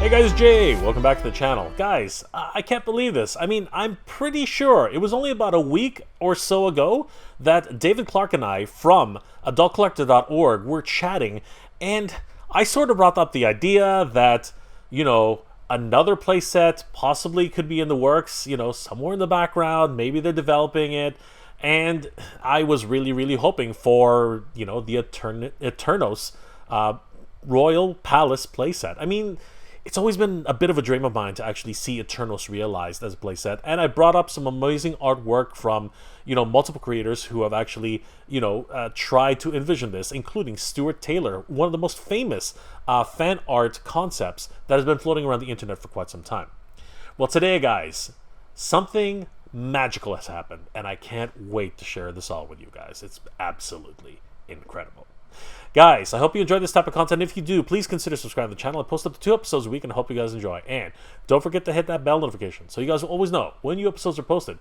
Hey guys, it's Jay. Welcome back to the channel. Guys, I can't believe this. I mean, I'm pretty sure it was only about a week or so ago that David Clark and I from adultcollector.org were chatting, and I sort of brought up the idea that, you know, another playset possibly could be in the works, you know, somewhere in the background. Maybe they're developing it. And I was really hoping for, you know, the Eternos Royal Palace Playset. I mean, it's always been a bit of a dream of mine to actually see Eternos realized as a playset, and I brought up some amazing artwork from, you know, multiple creators who have actually, you know, tried to envision this, including Stuart Taylor, one of the most famous fan art concepts that has been floating around the internet for quite some time. Well, today, guys, something magical has happened, and I can't wait to share this all with you guys. It's absolutely incredible. Guys, I hope you enjoyed this type of content. If you do, please consider subscribing to the channel. I post up to 2 episodes a week, and I hope you guys enjoy. And don't forget to hit that bell notification so you guys will always know when new episodes are posted.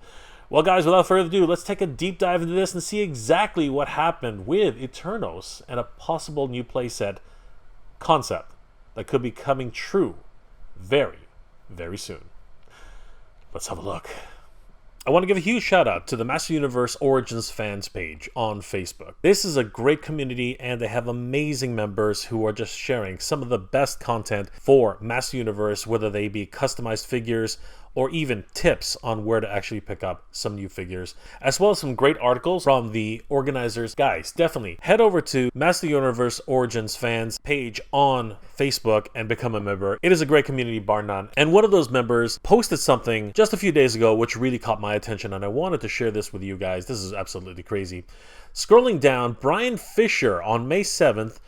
Well, guys, without further ado, let's take a deep dive into this and see exactly what happened with Eternos and a possible new playset concept that could be coming true very soon. Let's have a look. I want to give a huge shout out to the Master Universe Origins fans page on Facebook. This is a great community, and they have amazing members who are just sharing some of the best content for Master Universe, whether they be customized figures or even tips on where to actually pick up some new figures, as well as some great articles from the organizers. Guys, definitely head over to Master Universe Origins fans page on Facebook and become a member. It is a great community, bar none. And one of those members posted something just a few days ago which really caught my attention, and I wanted to share this with you guys. This is absolutely crazy. Scrolling down, Brian Fisher on May 7th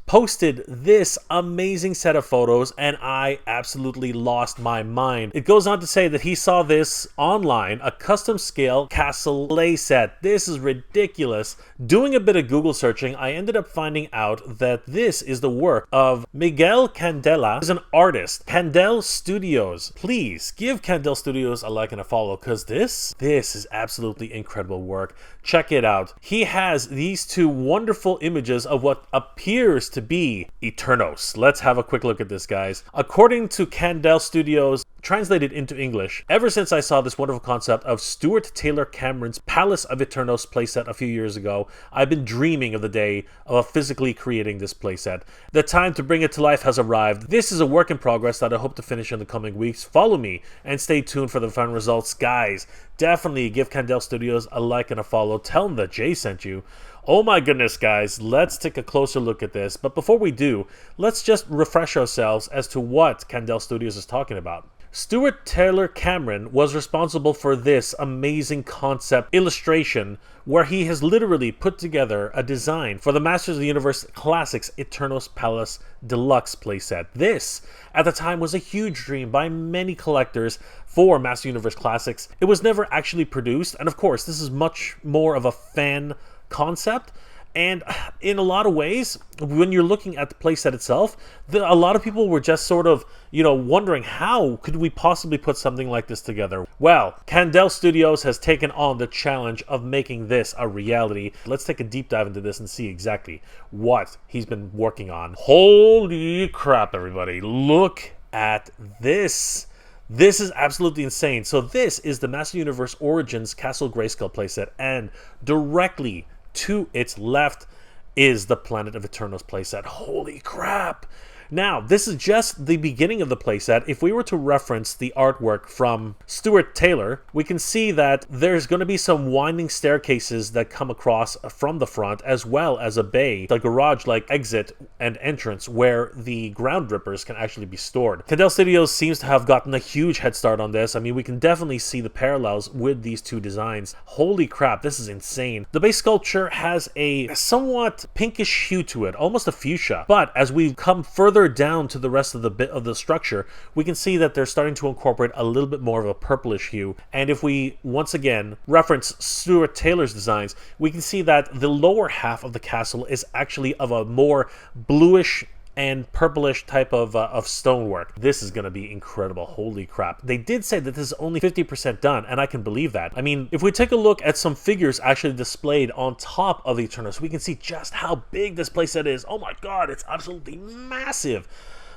posted this amazing set of photos, and I absolutely lost my mind. It goes on to say that he saw this online, a custom scale castle playset. This is ridiculous. Doing a bit of Google searching, I ended up finding out that this is the work of Miguel Candela, who's an artist. Candelstudios. Please give Candelstudios a like and a follow, because this is absolutely incredible work. Check it out. He has these two wonderful images of what appears to be Eternos. Let's have a quick look at this, guys. According to Candelstudios, translated into English, ever since I saw this wonderful concept of Stuart Taylor Cameron's Palace of Eternos playset a few years ago, I've been dreaming of the day of physically creating this playset. The time to bring it to life has arrived. This is a work in progress that I hope to finish in the coming weeks. Follow me and stay tuned for the final results. Guys, definitely give Candelstudios a like and a follow. Tell them that Jay sent you. Oh my goodness, guys, let's take a closer look at this. But before we do, let's just refresh ourselves as to what Candelstudios is talking about. Stuart Taylor Cameron was responsible for this amazing concept illustration where he has literally put together a design for the Masters of the Universe Classics Eternos Palace Deluxe playset. This, at the time, was a huge dream by many collectors for Master Universe Classics. It was never actually produced, and of course, this is much more of a fan concept. And in a lot of ways, when you're looking at the playset itself, a lot of people were just sort of, you know, wondering how could we possibly put something like this together. Well, Candelstudios has taken on the challenge of making this a reality. Let's take a deep dive into this and see exactly what he's been working on. Holy crap, everybody. Look at this. This is absolutely insane. So this is the Master Universe Origins Castle Grayskull playset, and directly to its left is the Planet of Eternos playset. Holy crap! Now, this is just the beginning of the playset. If we were to reference the artwork from Stuart Taylor, we can see that there's going to be some winding staircases that come across from the front, as well as a bay, the garage-like exit and entrance where the ground rippers can actually be stored. Candelstudios seems to have gotten a huge head start on this. I mean, we can definitely see the parallels with these two designs. Holy crap, this is insane. The base sculpture has a somewhat pinkish hue to it, almost a fuchsia, but as we come further down to the rest of the bit of the structure, we can see that they're starting to incorporate a little bit more of a purplish hue. And if we once again reference Stuart Taylor's designs, we can see that the lower half of the castle is actually of a more bluish and purplish type of stonework. This is going to be incredible. Holy crap. They did say that this is only 50% done, and I can believe that. I mean, if we take a look at some figures actually displayed on top of the Eternos, we can see just how big this playset is. Oh my god, it's absolutely massive.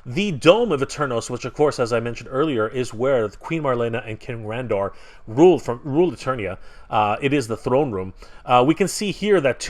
The Dome of Eternos, which of course, as I mentioned earlier, is where Queen Marlena and King Randor ruled Eternia. It is the throne room. We can see here that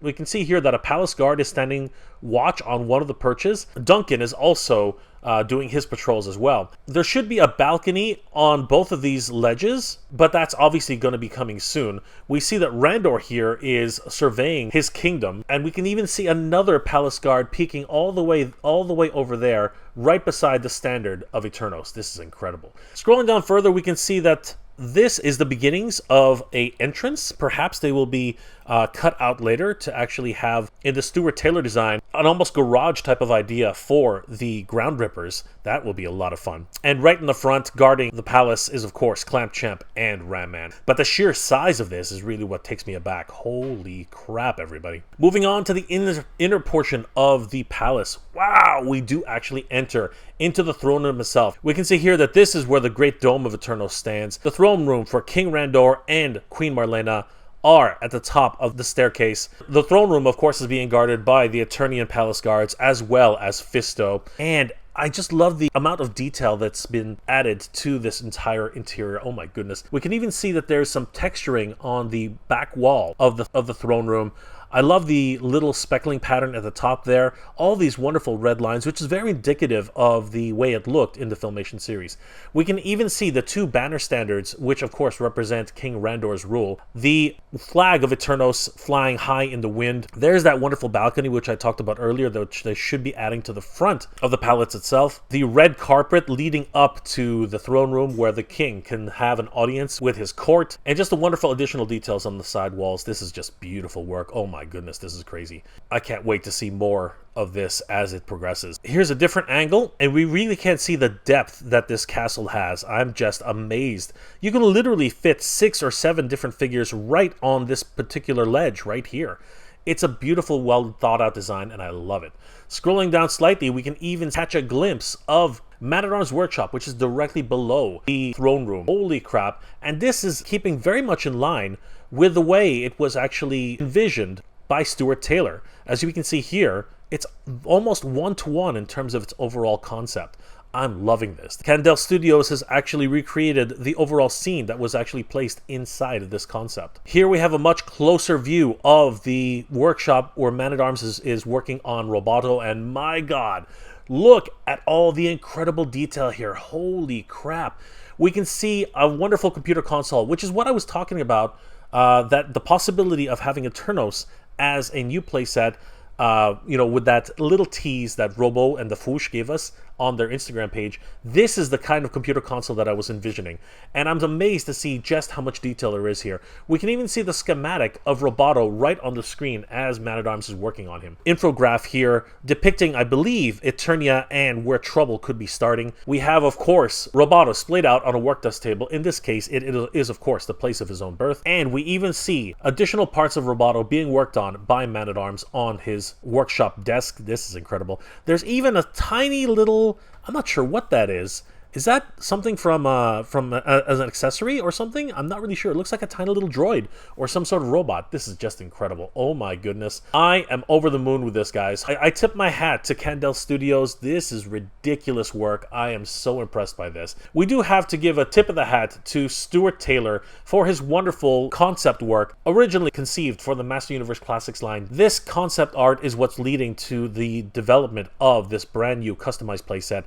we can see here that a palace guard is standing watch on one of the perches. Duncan is also doing his patrols as well. There should be a balcony on both of these ledges, but that's obviously going to be coming soon. We see that Randor here is surveying his kingdom, and we can even see another palace guard peeking all the way over there, right beside the standard of Eternos. This is incredible. Scrolling down further, we can see that this is the beginnings of an entrance. Perhaps they will be cut out later to actually have, in the Stuart Taylor design, an almost garage type of idea for the Ground Rippers. That will be a lot of fun. And right in the front, guarding the palace, is of course Clamp Champ and Ram Man. But the sheer size of this is really what takes me aback. Holy crap, everybody. Moving on to the inner portion of the palace. Wow, we do actually enter into the throne room itself. We can see here that this is where the Great Dome of Eternos stands. The throne room for King Randor and Queen Marlena are at the top of the staircase. The throne room, of course, is being guarded by the Eternian Palace Guards as well as Fisto. And I just love the amount of detail that's been added to this entire interior. Oh my goodness. We can even see that there's some texturing on the back wall of the throne room. I love the little speckling pattern at the top there. All these wonderful red lines, which is very indicative of the way it looked in the Filmation series. We can even see the two banner standards, which of course represent King Randor's rule. The flag of Eternos flying high in the wind. There's that wonderful balcony, which I talked about earlier, which they should be adding to the front of the palace itself. The red carpet leading up to the throne room, where the king can have an audience with his court. And just the wonderful additional details on the side walls. This is just beautiful work. Oh my goodness, this is crazy. I can't wait to see more of this as it progresses. Here's a different angle, and we really can't see the depth that this castle has. I'm just amazed. You can literally fit 6 or 7 different figures right on this particular ledge right here. It's a beautiful, well thought out design, and I love it. Scrolling down slightly, we can even catch a glimpse of Man-at-Arms Workshop, which is directly below the throne room. Holy crap. And this is keeping very much in line with the way it was actually envisioned by Stuart Taylor. As you can see here, it's almost one-to-one in terms of its overall concept. I'm loving this. Candelstudio has actually recreated the overall scene that was actually placed inside of this concept. Here we have a much closer view of the workshop where Man-at-Arms is working on Roboto, and my god, look at all the incredible detail here. Holy crap. We can see a wonderful computer console, which is what I was talking about, that the possibility of having Eternos as a new playset, with that little tease that Robo and the Foosh gave us on their Instagram page. This is the kind of computer console that I was envisioning, and I'm amazed to see just how much detail there is here. We can even see the schematic of Roboto right on the screen as Man-at-Arms is working on him. Infograph here depicting, I believe, Eternia and where trouble could be starting. We have, of course, Roboto splayed out on a work desk table. In this case, it is, of course, the place of his own birth, and we even see additional parts of Roboto being worked on by Man-at-Arms on his workshop desk. This is incredible. There's even a tiny little, I'm not sure what that is. Is that something from as an accessory or something? I'm not really sure. It looks like a tiny little droid or some sort of robot. This is just incredible. Oh my goodness. I am over the moon with this, guys. I tip my hat to Candelstudio. This is ridiculous work. I am so impressed by this. We do have to give a tip of the hat to Stuart Taylor for his wonderful concept work, originally conceived for the Master Universe Classics line. This concept art is what's leading to the development of this brand new customized playset.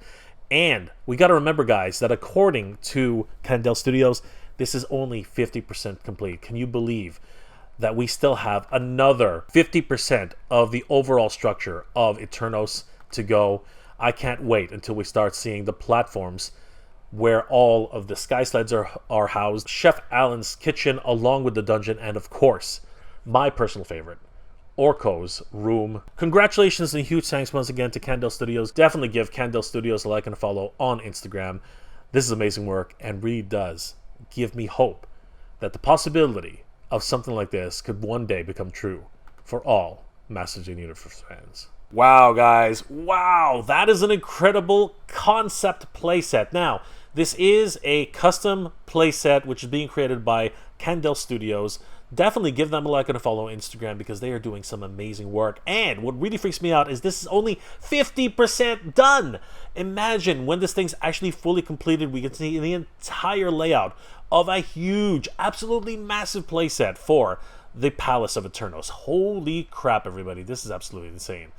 And we got to remember, guys, that according to Candelstudio, this is only 50% complete. Can you believe that we still have another 50% of the overall structure of Eternos to go? I can't wait until we start seeing the platforms where all of the sky sleds are housed, Chef Alan's kitchen along with the dungeon, and of course, my personal favorite, Orko's room. Congratulations and huge thanks once again to Candelstudio. Definitely give Candelstudio a like and a follow on Instagram. This is amazing work and really does give me hope that the possibility of something like this could one day become true for all Masters of the Universe fans. Wow, guys. Wow, that is an incredible concept playset. Now, this is a custom playset which is being created by Candelstudio. definitely give them a like and a follow on Instagram because they are doing some amazing work. And what really freaks me out is this is only 50% done. Imagine when this thing's actually fully completed, we can see the entire layout of a huge, absolutely massive playset for the Palace of Eternos. Holy crap, everybody. This is absolutely insane.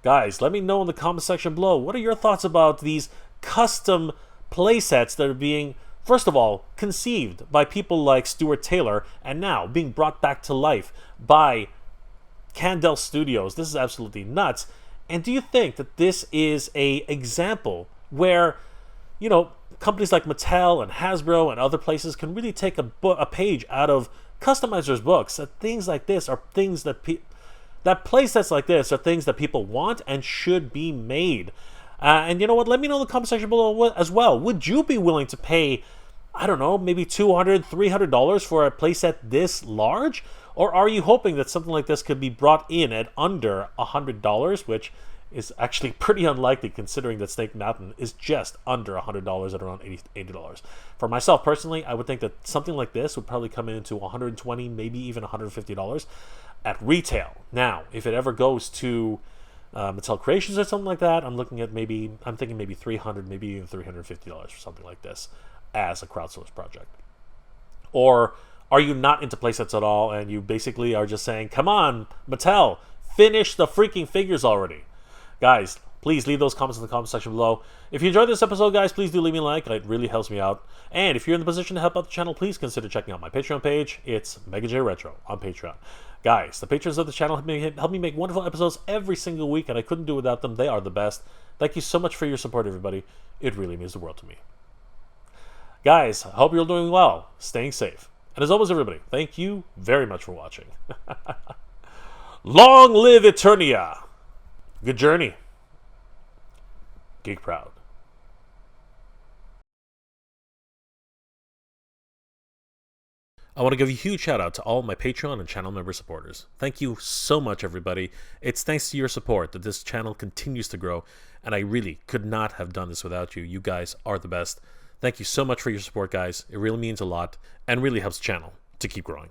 Guys, let me know in the comment section below, what are your thoughts about these custom playsets that are being, first of all, conceived by people like Stuart Taylor and now being brought back to life by Candelstudio? This is absolutely nuts. And do you think that this is a example where, you know, companies like Mattel and Hasbro and other places can really take a page out of customizers' books? That things like this are things that playsets like this are things that people want and should be made. And you know what? Let me know in the comment section below as well. Would you be willing to pay, I don't know, maybe $200, $300 for a playset this large? Or are you hoping that something like this could be brought in at under $100, which is actually pretty unlikely considering that Snake Mountain is just under $100 at around $80. For myself personally, I would think that something like this would probably come into $120, maybe even $150 at retail. Now, if it ever goes to Mattel Creations or something like that, I'm thinking maybe $300, maybe even $350 for something like this as a crowdsourced project. Or are you not into playsets at all and you basically are just saying, come on, Mattel, finish the freaking figures already? Guys, please leave those comments in the comment section below. If you enjoyed this episode, guys, please do leave me a like. It really helps me out. And if you're in the position to help out the channel, please consider checking out my Patreon page. It's MegaJRetro on Patreon. Guys, the patrons of the channel help me make wonderful episodes every single week, and I couldn't do without them. They are the best. Thank you so much for your support, everybody. It really means the world to me. Guys, I hope you're doing well, staying safe. And as always, everybody, thank you very much for watching. Long live Eternia! Good journey. Geek proud. I want to give a huge shout out to all my Patreon and channel member supporters. Thank you so much, everybody. It's thanks to your support that this channel continues to grow, and I really could not have done this without you. You guys are the best. Thank you so much for your support, guys. It really means a lot and really helps the channel to keep growing.